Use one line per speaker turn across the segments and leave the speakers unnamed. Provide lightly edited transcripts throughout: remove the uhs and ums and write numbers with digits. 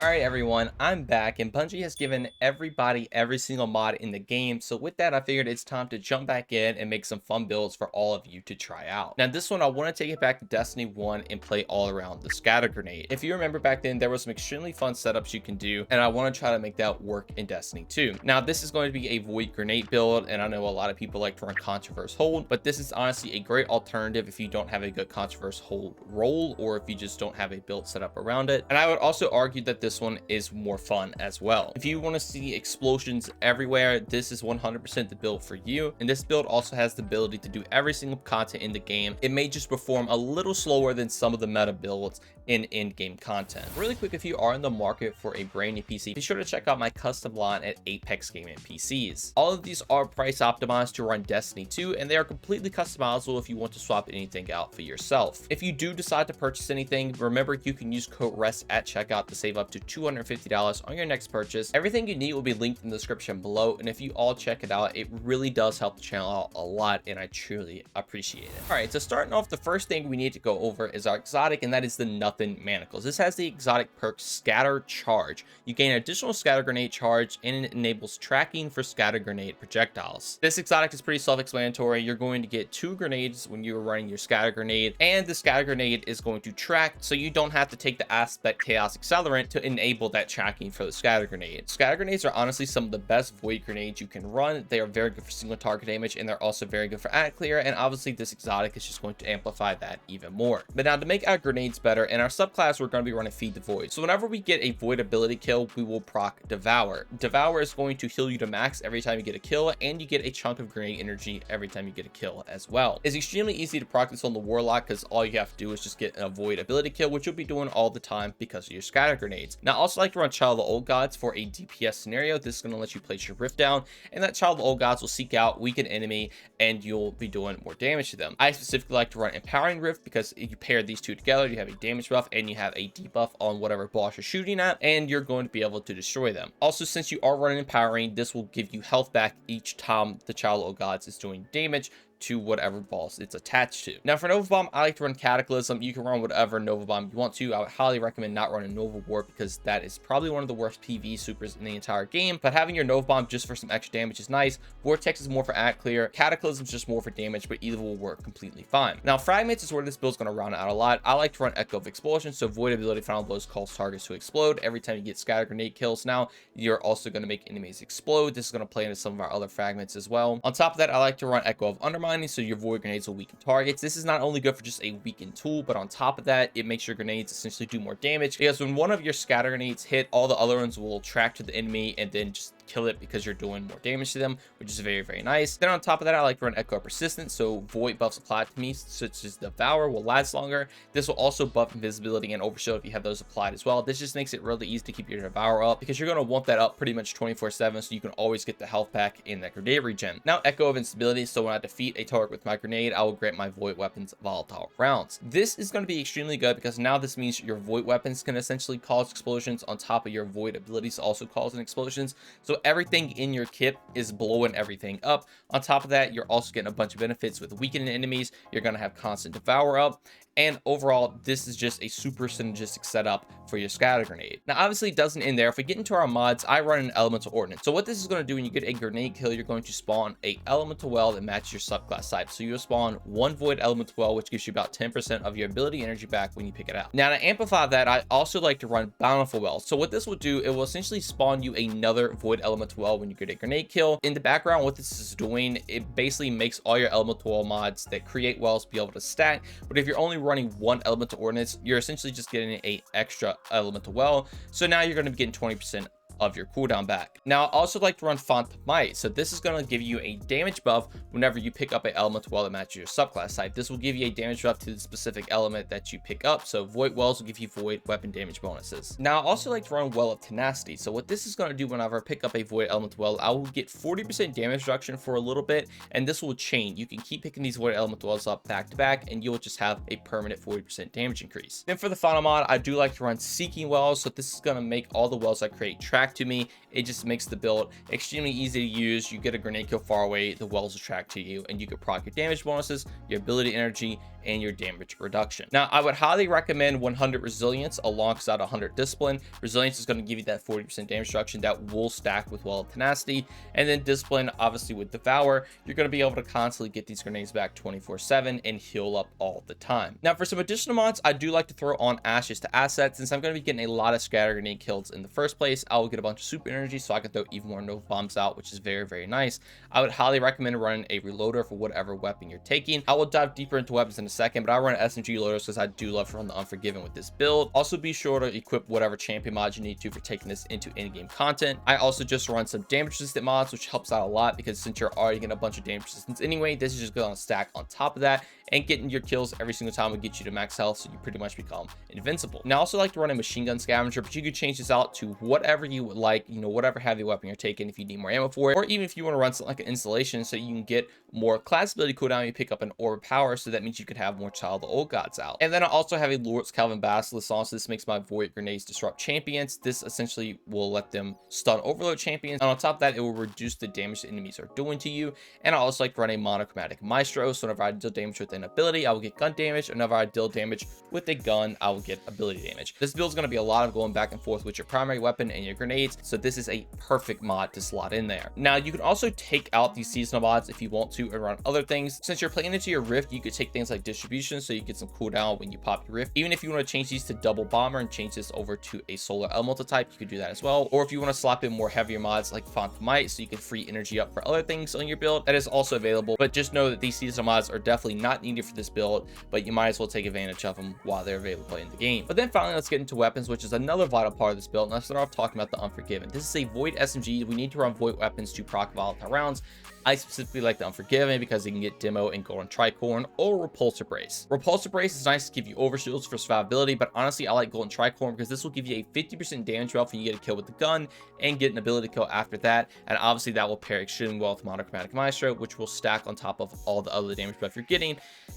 Alright everyone, I'm back and Bungie has given everybody every single mod in the game, so with that I figured it's time to jump back in and make some fun builds for all of you to try out. Now this one I want to take it back to Destiny 1 and play all around the scatter grenade. If you remember back then there was some extremely fun setups you can do and I want to try to make that work in Destiny 2. Now this is going to be a void grenade build and I know a lot of people like to run Contraverse Hold, but this is honestly a great alternative if you don't have a good Contraverse Hold role or if you just don't have a build set up around it. And I would also argue that this one is more fun as well. If you want to see explosions everywhere, this is 100% the build for you. And this build also has the ability to do every single content in the game. It may just perform a little slower than some of the meta builds in in-game content. Really quick, if you are in the market for a brand new PC, be sure to check out my custom line at Apex Gaming PCs. All of these are price optimized to run Destiny 2 and they are completely customizable if you want to swap anything out for yourself. If you do decide to purchase anything, remember you can use code REST at checkout to save up to $250 on your next purchase. Everything you need will be linked in the description below, and if you all check it out, it really does help the channel out a lot and I truly appreciate it. All right, so starting off, the first thing we need to go over is our exotic, and that is the Nothing Manacles. This has the exotic perk Scatter Charge. You gain additional scatter grenade charge and it enables tracking for scatter grenade projectiles. This exotic is pretty self-explanatory. You're going to get 2 grenades when you're running your scatter grenade, and the scatter grenade is going to track, so you don't have to take the aspect chaos accelerant to enable that tracking for the scatter grenade. Scatter grenades are honestly some of the best void grenades you can run. They are very good for single target damage and they're also very good for ad clear, and obviously this exotic is just going to amplify that even more. But now to make our grenades better, in our subclass we're going to be running Feed the Void. So whenever we get a void ability kill, we will proc Devour. Devour is going to heal you to max every time you get a kill, and you get a chunk of grenade energy every time you get a kill as well. It's extremely easy to proc this on the Warlock because all you have to do is just get a void ability kill, which you'll be doing all the time because of your scatter grenades. Now I also like to run Child of the Old Gods for a DPS scenario. This is going to let you place your rift down, and that Child of the Old Gods will seek out weaken enemy and you'll be doing more damage to them. I specifically like to run Empowering Rift because if you pair these two together, you have a damage buff and you have a debuff on whatever boss you're shooting at, and you're going to be able to destroy them. Also, since you are running Empowering, this will give you health back each time the Child of the Old Gods is doing damage to whatever boss it's attached to. Now for Nova Bomb, I like to run Cataclysm. You can run whatever Nova Bomb you want to. I would highly recommend not running Nova Warp because that is probably one of the worst PvE supers in the entire game, but having your Nova Bomb just for some extra damage is nice. Vortex is more for ad clear, Cataclysm is just more for damage, but either will work completely fine. Now Fragments is where this build's going to round out a lot. I like to run Echo of Explosion, so Void ability Final Blows cause targets to explode every time you get scatter grenade kills. Now you're also going to make enemies explode. This is going to play into some of our other fragments as well. On top of that, I like to run Echo of Undermining, so your void grenades will weaken targets. This is not only good for just a weakened tool, but on top of that, it makes your grenades essentially do more damage, because when one of your scatter grenades hit, all the other ones will track to the enemy and then just kill it because you're doing more damage to them, which is very, very nice. Then on top of that, I like to run Echo of Persistence, so void buffs applied to me, such as Devour, will last longer. This will also buff invisibility and overshield if you have those applied as well. This just makes it really easy to keep your Devour up because you're going to want that up pretty much 24/7, so you can always get the health back in that grenade regen. Now Echo of Instability, so when I defeat a target with my grenade, I will grant my void weapons volatile rounds. This is going to be extremely good because now this means your void weapons can essentially cause explosions on top of your void abilities also causing explosions, so everything in your kit is blowing everything up. On top of that, you're also getting a bunch of benefits with weakening enemies. You're going to have constant Devour up, and overall this is just a super synergistic setup for your scatter grenade. Now obviously it doesn't end there. If we get into our mods, I run an elemental ordnance. So what this is going to do, when you get a grenade kill, you're going to spawn a elemental well that matches your subclass type. So you'll spawn one void elemental well, which gives you about 10% of your ability energy back when you pick it out. Now to amplify that, I also like to run bountiful wells. So what this will do, it will essentially spawn you another void elemental well when you get a grenade kill. In the background, what this is doing, it basically makes all your elemental well mods that create wells be able to stack. But if you're only running one elemental ordnance, you're essentially just getting a extra elemental well, so now you're going to be getting 20% of your cooldown back. Now I also like to run Font of Might, so this is going to give you a damage buff whenever you pick up an elemental well that matches your subclass type. This will give you a damage buff to the specific element that you pick up, so void wells will give you void weapon damage bonuses. Now I also like to run Well of Tenacity, so what this is going to do, whenever I pick up a void elemental well, I will get 40% damage reduction for a little bit, and this will chain. You can keep picking these void elemental wells up back to back and you'll just have a permanent 40% damage increase. Then for the final mod, I do like to run Seeking Wells, so this is going to make all the wells I create track to me. It just makes the build extremely easy to use. You get a grenade kill far away, the wells will track to you, and you can proc your damage bonuses, your ability energy, and your damage reduction. Now, I would highly recommend 100 resilience alongside 100 discipline. Resilience is going to give you that 40% damage reduction that will stack with Wall of Tenacity, and then discipline, obviously with Devour, you're going to be able to constantly get these grenades back 24/7 and heal up all the time. Now, for some additional mods, I do like to throw on Ashes to Assets. Since I'm going to be getting a lot of scatter grenade kills in the first place, I will get a bunch of super energy so I can throw even more Nova Bombs out, which is very, very nice. I would highly recommend running a reloader for whatever weapon you're taking. I will dive deeper into weapons in a second, but I run SMG loaders because I do love to run the Unforgiven with this build. Also, be sure to equip whatever champion mods you need to for taking this into in-game content. I also just run some damage resistant mods, which helps out a lot because since you're already getting a bunch of damage resistance anyway, this is just going to stack on top of that, and getting your kills every single time will get you to max health, so you pretty much become invincible. Now, I also like to run a machine gun scavenger, but you could change this out to whatever you would like, you know, whatever heavy weapon you're taking if you need more ammo for it, or even if you want to run something like an installation so you can get more class ability cooldown, you pick up an orb power, so that means you could have more Child of the Old Gods out. And then I also have a Lord's Calvin Basilisk on, so this makes my Void Grenades disrupt champions. This essentially will let them stun overload champions, and on top of that, it will reduce the damage the enemies are doing to you. And I also like to run a monochromatic Maestro, so whenever I deal damage with an ability, I will get gun damage. Whenever I deal damage with a gun, I will get ability damage. This build is going to be a lot of going back and forth with your primary weapon and your grenades, so this is a perfect mod to slot in there. Now, you can also take out these seasonal mods if you want to and run other things. Since you're playing into your Rift, you could take things like distribution, so you get some cooldown when you pop your Rift. Even if you want to change these to double bomber and change this over to a solar elemental type, you could do that as well. Or if you want to slap in more heavier mods like Font of Might, so you can free energy up for other things on your build, that is also available. But just know that these seasonal mods are definitely not needed for this build, but you might as well take advantage of them while they're available in the game. But then finally, let's get into weapons, which is another vital part of this build. And let's start off talking about the Unforgiven. This is a Void SMG. We need to run Void weapons to proc volatile rounds. I specifically like the Unforgiven because you can get Demo and Golden Tricorn or Repulsor Brace. Repulsor Brace is nice to give you overshields for survivability, but honestly, I like Golden Tricorn because this will give you a 50% damage buff when you get a kill with the gun and get an ability kill after that. And obviously, that will pair extremely well with Monochromatic Maestro, which will stack on top of all the other damage buff you're getting,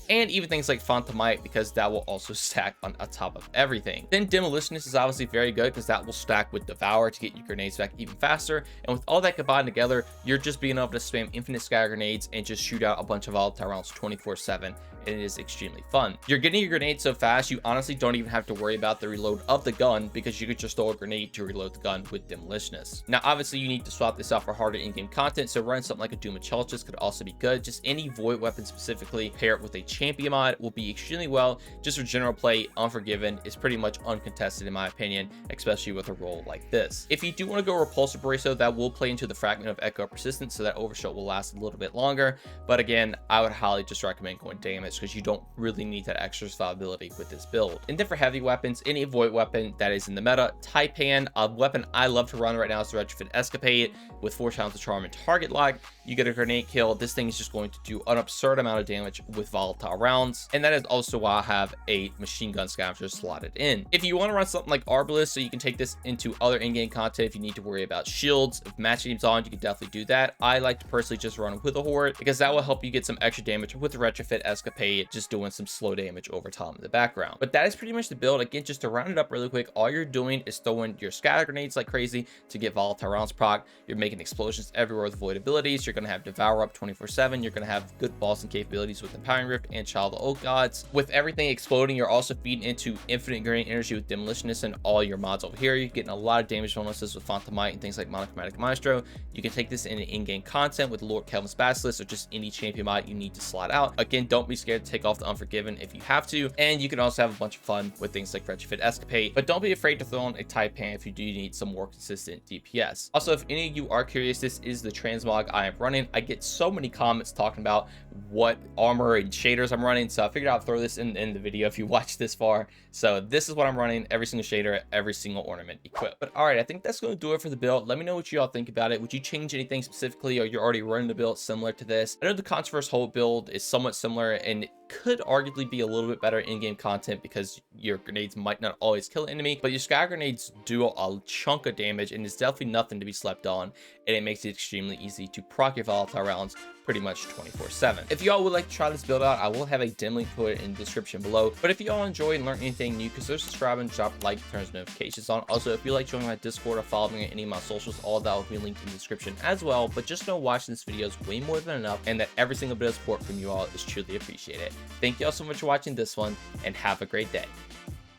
and even things like Font of Might, because that will also stack on top of everything. Then Demolitionist is obviously very good because that will stack with Devour to get your grenades back even faster. And with all that combined together, you're just being able to spam infinite scatter grenades and just shoot out a bunch of volatile rounds 24/7, and it is extremely fun. You're getting your grenades so fast, you honestly don't even have to worry about the reload of the gun because you could just throw a grenade to reload the gun with Demolitionist. Now, obviously, you need to swap this out for harder in-game content, so running something like a Doom of Chelchis could also be good. Just any Void weapon specifically, pair it with a champion mod will be extremely well. Just for general play, Unforgiven is pretty much uncontested in my opinion, especially with a role like this. If you do want to go Repulsor Brace, though, that will play into the Fragment of Echo Persistence, so that overshot will last a little bit longer. But again, I would highly just recommend going damage because you don't really need that extra survivability with this build. And then for heavy weapons, any Void weapon that is in the meta, Taipan, a weapon I love to run right now is the Retrofit Escapade with 4 Challenge of Charm and Target Lock. You get a grenade kill. This thing is just going to do an absurd amount of damage with volatile rounds, and that is also why I have a machine gun scavenger slotted in. If you want to run something like Arbalest, so you can take this into other in-game content if you need to worry about shields, if match team's on, you can definitely do that. I like to personally just run with a Horde because that will help you get some extra damage with the Retrofit Escapade, just doing some slow damage over time in the background. But that is pretty much the build. Again, just to round it up really quick, all you're doing is throwing your scatter grenades like crazy to get volatile rounds proc. You're making explosions everywhere with Void abilities. You're going to have Devour up 24/7. You're going to have good boss and capabilities with Empowering Rift and Child of the Old Gods. With everything exploding, you're also feeding into infinite grenade energy with Demolitionist and all your mods over here. You're getting a lot of damage bonuses with Font of Might and things like Monochromatic Maestro. You can take this in in-game content with Lord Kelvin's Basilisk or just any champion mod you need to slot out. Again, don't be scared to take off the Unforgiven if you have to, and you can also have a bunch of fun with things like Retrofit Escapade, but don't be afraid to throw on a Taipan if you do need some more consistent DPS. Also, if any of you are curious, this is the transmog I am running. I get so many comments talking about what armor and shaders I'm running, so I figured I'd throw this in the video if you watch this far. So this is what I'm running, every single shader, every single ornament equipped. But all right, I think that's going to do it for the build. Let me know what you all think about it. Would you change anything specifically, or you're already running the build similar to this? I know the Controverse Hold build is somewhat similar and could arguably be a little bit better in-game content because your grenades might not always kill an enemy, but your sky grenades do a chunk of damage, and it's definitely nothing to be slept on, and it makes it extremely easy to proc your volatile rounds pretty much 24/7. If y'all would like to try this build out, I will have a dim link to it in the description below. But if y'all enjoy and learn anything new, consider subscribing, drop a like, turns notifications on. Also, if you like joining my Discord or following any of my socials, all that will be linked in the description as well. But just know watching this video is way more than enough, and that every single bit of support from you all is truly appreciated. Thank you all so much for watching this one, and have a great day.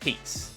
Peace.